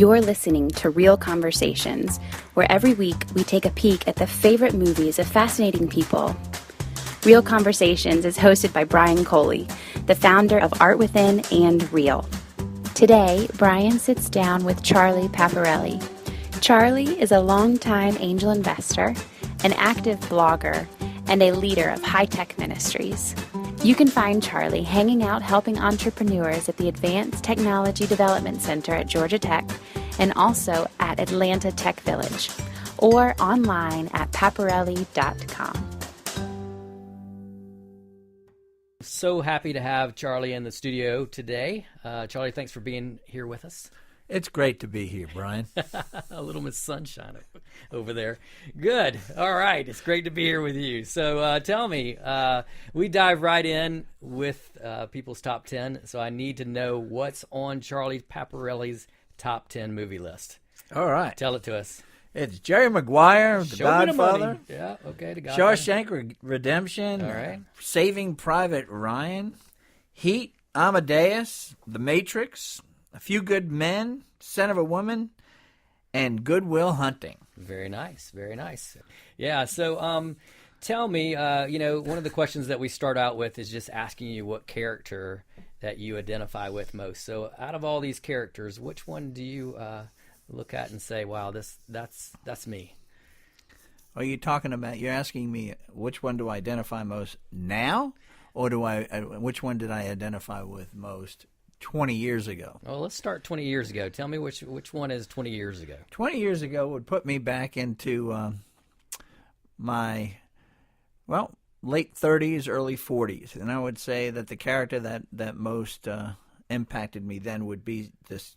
You're listening to Real Conversations, where every week we take a peek at the favorite movies of fascinating people. Real Conversations is hosted by Brian Coley, the founder of Art Within and Real. Today, Brian sits down with Charlie Paparelli. Charlie is a longtime angel investor, an active blogger, and a leader of high-tech ministries. You can find Charlie hanging out helping entrepreneurs at the Advanced Technology Development Center at Georgia Tech and also at Atlanta Tech Village, or online at paparelli.com. So happy to have Charlie in the studio today. Charlie, thanks for being here with us. It's great to be here, Brian. A little Miss Sunshine over there. Good. All right. It's great to be here with you. So tell me, we dive right in with people's top 10. So I need to know what's on Charlie Paparelli's top 10 movie list. All right. Tell it to us. It's Jerry Maguire, The Show me the Godfather. money. Yeah, okay, The Godfather. Shawshank Redemption. All right. Saving Private Ryan. Heat, Amadeus, The Matrix, A Few Good Men, Son of a Woman, and Good Will Hunting. Very nice, very nice. Yeah, so tell me, one of the questions that we start out with is just asking you what character that you identify with most. So out of all these characters, which one do you look at and say, wow, that's me? Are you you're asking me which one do I identify most now? Or which one did I identify with most 20 years ago? Well, let's start 20 years ago. Tell me which one is 20 years ago. 20 years ago would put me back into my, late 30s, early 40s. And I would say that the character that most impacted me then would be this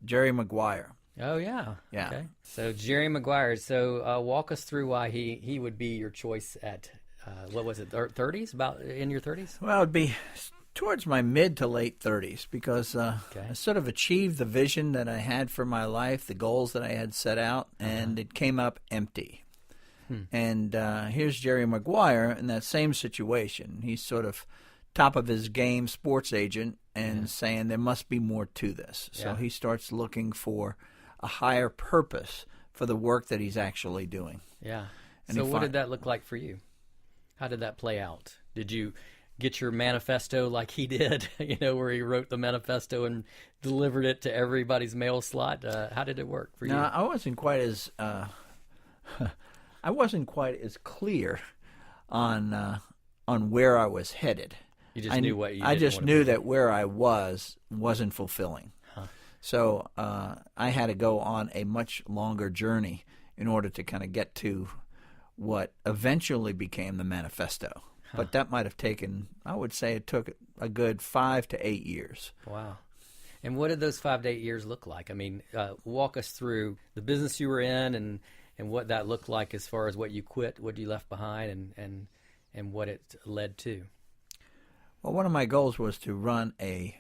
Jerry Maguire. Oh, yeah. Yeah. Okay. So Jerry Maguire. So walk us through why he would be your choice at, what was it, 30s? About in your 30s? Well, it'd be towards my mid to late 30s because I sort of achieved the vision that I had for my life, the goals that I had set out, and it came up empty. And here's Jerry Maguire in that same situation. He's sort of top of his game sports agent and saying there must be more to this. So he starts looking for a higher purpose for the work that he's actually doing. Yeah. And so what did that look like for you? How did that play out? Did you get your manifesto like he did, where he wrote the manifesto and delivered it to everybody's mail slot? How did it work for you? No, I wasn't quite as clear on where I was headed. You just knew what you I didn't just want knew to be. that where I wasn't fulfilling. So I had to go on a much longer journey in order to kind of get to what eventually became the manifesto. But that might have taken, I would say it took a good 5 to 8 years. Wow. And what did those 5 to 8 years look like? I mean, walk us through the business you were in and what that looked like as far as what you quit, what you left behind, and what it led to. Well, one of my goals was to run a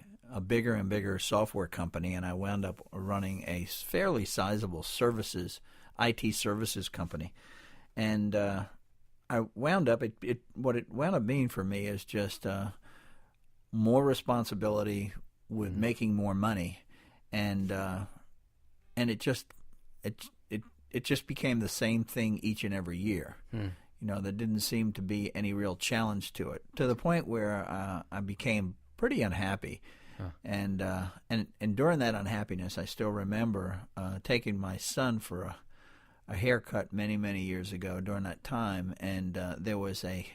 bigger and bigger software company, and I wound up running a fairly sizable IT services company. And I wound up what it wound up being for me is just more responsibility with making more money, and it just became the same thing each and every year. There didn't seem to be any real challenge to it, to the point where I became pretty unhappy. And during that unhappiness, I still remember taking my son for a haircut many years ago during that time, and there was a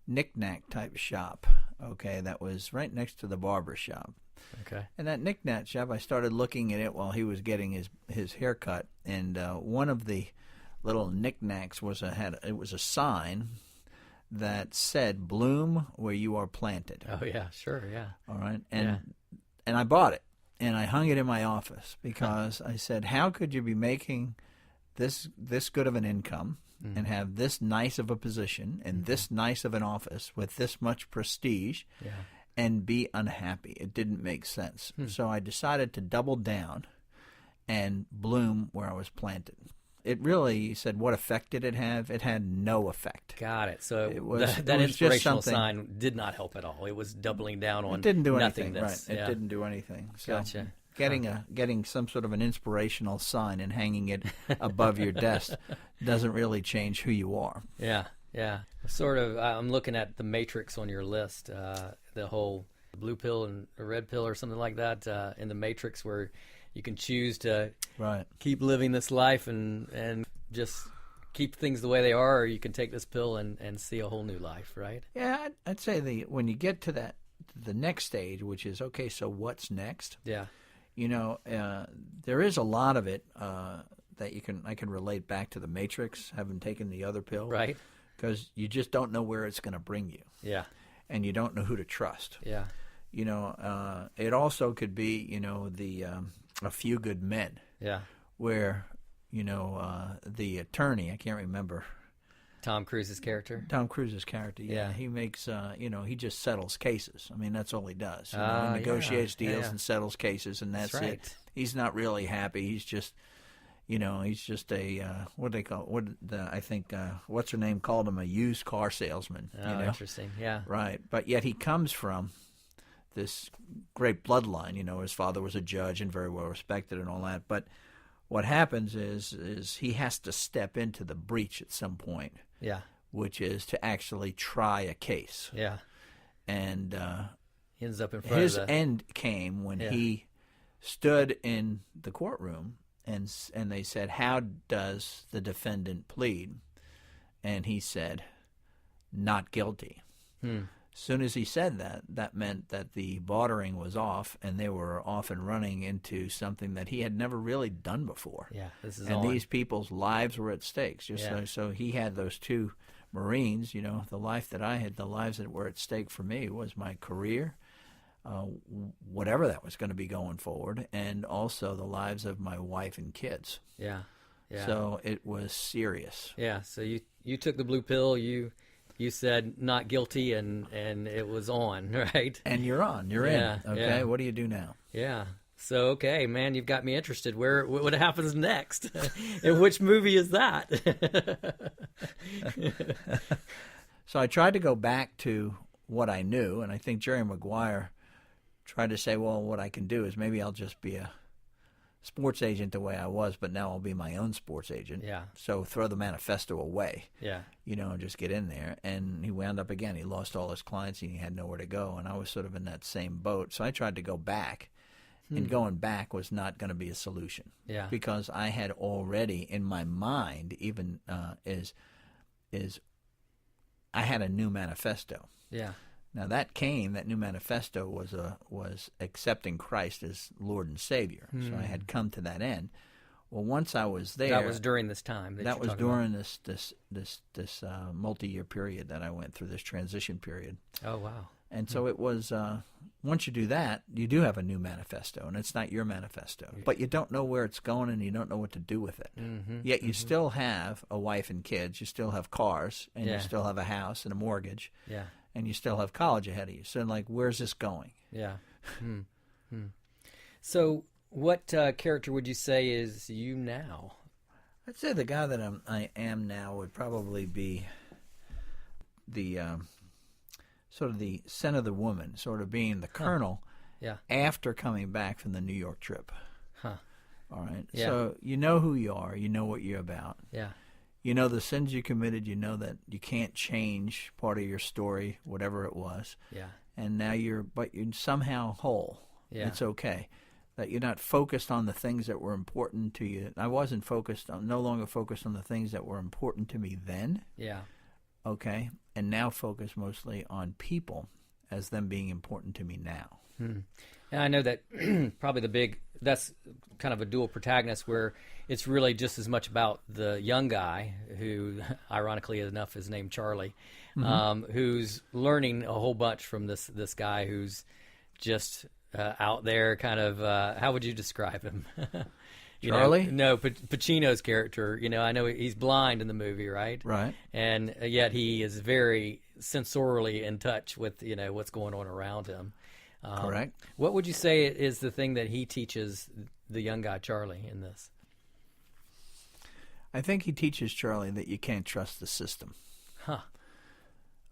knick-knack type shop, that was right next to the barber shop. Okay. And that knick-knack shop, I started looking at it while he was getting his haircut, and one of the little knick-knacks was a sign that said, "Bloom where you are planted." Oh yeah, sure, yeah. All right, and I bought it, and I hung it in my office because I said, how could you be making this good of an income and have this nice of a position and this nice of an office with this much prestige and be unhappy? It didn't make sense. So I decided to double down and bloom where I was planted. It really said, what effect did it have? It had no effect. Got it. So that inspirational sign did not help at all. It was doubling down on it didn't do nothingness. anything, right. It didn't do anything. So, gotcha. getting some sort of an inspirational sign and hanging it above your desk doesn't really change who you are. Yeah, yeah. Sort of. I'm looking at the matrix on your list, the whole blue pill and a red pill or something like that in the matrix, where you can choose to keep living this life and just keep things the way they are, or you can take this pill and see a whole new life, right? Yeah, I'd say when you get to the next stage, which is, okay, so what's next? Yeah. There is a lot of it that I can relate back to the Matrix, having taken the other pill. Right. Because you just don't know where it's going to bring you. Yeah. And you don't know who to trust. Yeah. It also could be, A Few Good Men. Yeah. Where, the attorney, I can't remember. Tom Cruise's character, yeah. He makes, he just settles cases. I mean, that's all he does. He negotiates deals and settles cases, and that's right. it. He's not really happy. He's just, he's just a, what do they call what's her name called him, a used car salesman. Oh, interesting, yeah. Right, but yet he comes from this great bloodline. His father was a judge and very well respected and all that, but what happens is he has to step into the breach at some point. Yeah. Which is to actually try a case. Yeah. And he ends up in front his of end came when he stood in the courtroom and they said, "How does the defendant plead?" And he said, "Not guilty." As soon as he said that, that meant that the bartering was off, and they were off and running into something that he had never really done before. Yeah, this is these people's lives were at stake. So he had those two Marines. The life that I had, the lives that were at stake for me was my career, whatever that was going to be going forward, and also the lives of my wife and kids. Yeah, yeah. So it was serious. Yeah. So you took the blue pill. You said not guilty, and it was on, right? And you're on. You're in. Okay, yeah. What do you do now? Yeah. So, okay, man, you've got me interested. What happens next? And which movie is that? So I tried to go back to what I knew, and I think Jerry Maguire tried to say, well, what I can do is maybe I'll just be a sports agent the way I was, but now I'll be my own sports agent. Yeah. So throw the manifesto away. Yeah. And just get in there. And he wound up again. He lost all his clients and he had nowhere to go. And I was sort of in that same boat. So I tried to go back. And going back was not going to be a solution. Yeah. Because I had already in my mind, even I had a new manifesto. Yeah. Now that new manifesto was accepting Christ as Lord and Savior. So I had come to that end. Well, once I was there, that was during this time. That was during this multi-year period that I went through, this transition period. Oh wow! And so it was. Once you do that, you do have a new manifesto, and it's not your manifesto, but you don't know where it's going, and you don't know what to do with it. Yet you still have a wife and kids. You still have cars, and you still have a house and a mortgage. Yeah. And you still have college ahead of you. So, where's this going? Yeah. So, what character would you say is you now? I'd say the guy that I am now would probably be the sort of the son of the woman, sort of being the colonel after coming back from the New York trip. Huh. All right. Yeah. So, you know who you are. You know what you're about. Yeah. You know the sins you committed. You know that you can't change part of your story, whatever it was. Yeah. And now you're somehow whole. Yeah. It's okay. That you're not focused on the things that were important to you. I wasn't no longer focused on the things that were important to me then. Yeah. Okay. And now focus mostly on people as them being important to me now. And I know that probably that's kind of a dual protagonist where it's really just as much about the young guy who, ironically enough, is named Charlie, who's learning a whole bunch from this guy who's just out there kind of, how would you describe him? Charlie? Pacino's character. I know he's blind in the movie, right? Right. And yet he is very sensorially in touch with, what's going on around him. Correct. What would you say is the thing that he teaches the young guy Charlie in this? I think he teaches Charlie that you can't trust the system. Huh.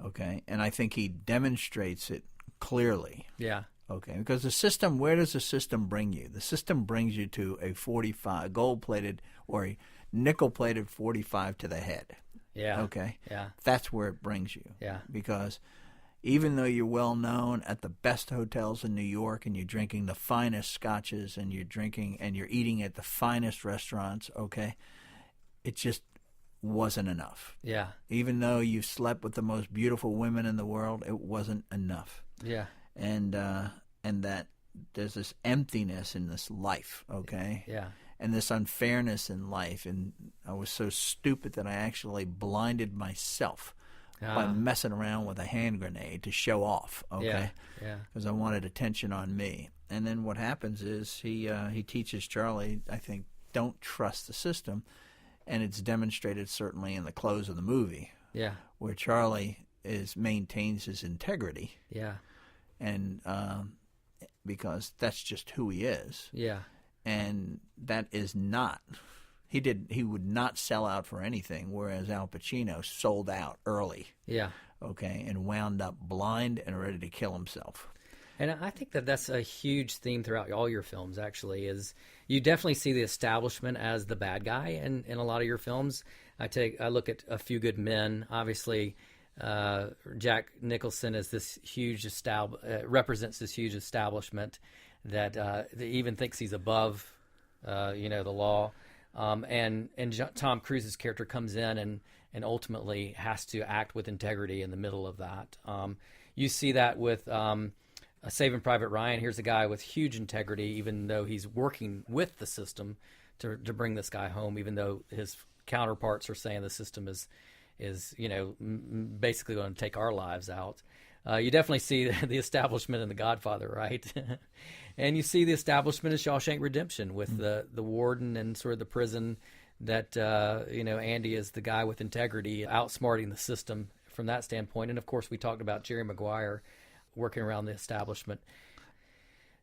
Okay. And I think he demonstrates it clearly. Yeah. Okay, because the system, where does the system bring you? The system brings you to a 45, gold-plated or a nickel-plated 45 to the head. Yeah. Okay? Yeah. That's where it brings you. Yeah. Because even though you're well known at the best hotels in New York and you're drinking the finest scotches and you're drinking and you're eating at the finest restaurants, okay, it just wasn't enough. Yeah. Even though you slept with the most beautiful women in the world, it wasn't enough. Yeah. And that there's this emptiness in this life, okay? Yeah. And this unfairness in life. And I was so stupid that I actually blinded myself by messing around with a hand grenade to show off, okay? Yeah. Because I wanted attention on me. And then what happens is he teaches Charlie, I think, don't trust the system. And it's demonstrated certainly in the close of the movie. Yeah. Where Charlie maintains his integrity. Yeah. And because that's just who he is. Yeah. And that is not, he would not sell out for anything, whereas Al Pacino sold out early. Yeah. Okay, and wound up blind and ready to kill himself. And I think that that's a huge theme throughout all your films, actually, is you definitely see the establishment as the bad guy in a lot of your films. I look at A Few Good Men, obviously. Jack Nicholson is this huge represents this huge establishment that even thinks he's above, the law. And Tom Cruise's character comes in and ultimately has to act with integrity in the middle of that. You see that with Saving Private Ryan. Here's a guy with huge integrity, even though he's working with the system to bring this guy home, even though his counterparts are saying the system is basically going to take our lives out. You definitely see the establishment in The Godfather, right? And you see the establishment in Shawshank Redemption with the warden and sort of the prison that, Andy is the guy with integrity, outsmarting the system from that standpoint. And, of course, we talked about Jerry Maguire working around the establishment.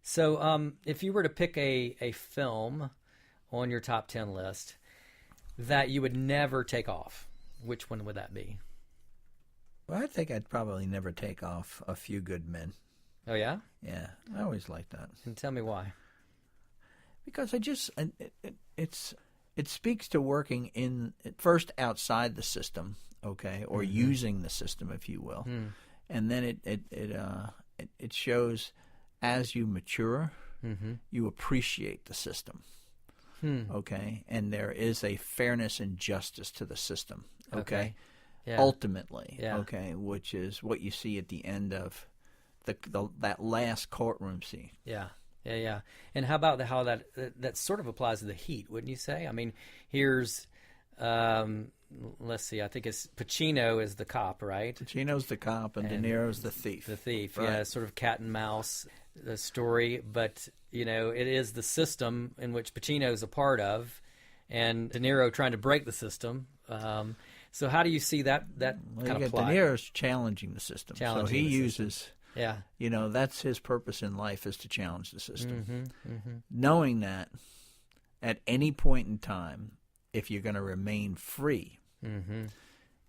So if you were to pick a film on your top 10 list that you would never take off, which one would that be? Well, I think I'd probably never take off A Few Good Men. Oh, yeah? Yeah, I always liked that. And tell me why. Because it speaks to working first outside the system, okay, or using the system, if you will. And then it shows as you mature, you appreciate the system. Okay, and there is a fairness and justice to the system. Okay, yeah. Ultimately, okay, which is what you see at the end of that last courtroom scene. Yeah. And how about how that sort of applies to The Heat, wouldn't you say? I mean, here's let's see, I think it's Pacino is the cop, right? Pacino's the cop and De Niro's the thief. The thief, right. Yeah, sort of cat and mouse story, but it is the system in which Pacino's a part of, and De Niro trying to break the system. So how do you see that kind of plot? De Niro's challenging the system. So he uses, system. That's his purpose in life, is to challenge the system. Knowing that at any point in time, if you're going to remain free,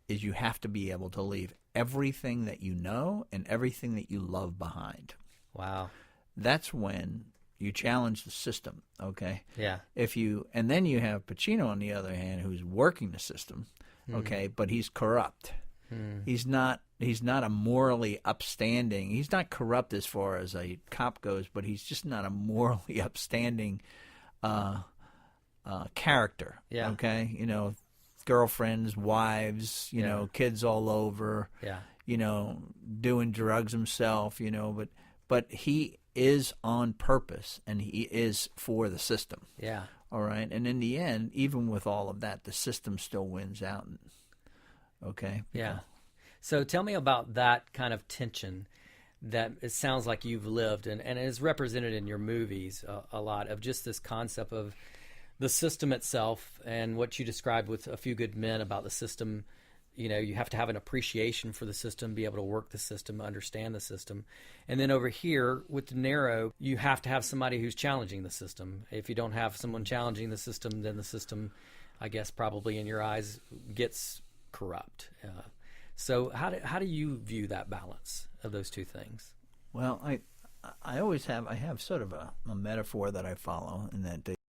is you have to be able to leave everything that you know and everything that you love behind. Wow. That's when you challenge the system, okay? Yeah. And then you have Pacino on the other hand, who's working the system, okay, but he's corrupt. He's not a morally upstanding. He's not corrupt as far as a cop goes, but he's just not a morally upstanding character. Yeah. Okay. Girlfriends, wives, kids all over. Yeah. Doing drugs himself. But he is on purpose and he is for the system. Yeah. All right. And in the end, even with all of that, the system still wins out. Okay. Yeah. So tell me about that kind of tension that it sounds like you've lived and is represented in your movies a lot, of just this concept of the system itself and what you described with A Few Good Men about the system. You have to have an appreciation for the system, be able to work the system, understand the system. And then over here with De Niro, you have to have somebody who's challenging the system. If you don't have someone challenging the system, then the system, I guess, probably in your eyes, gets corrupt. So how do you view that balance of those two things? Well, I have sort of a metaphor that I follow, and that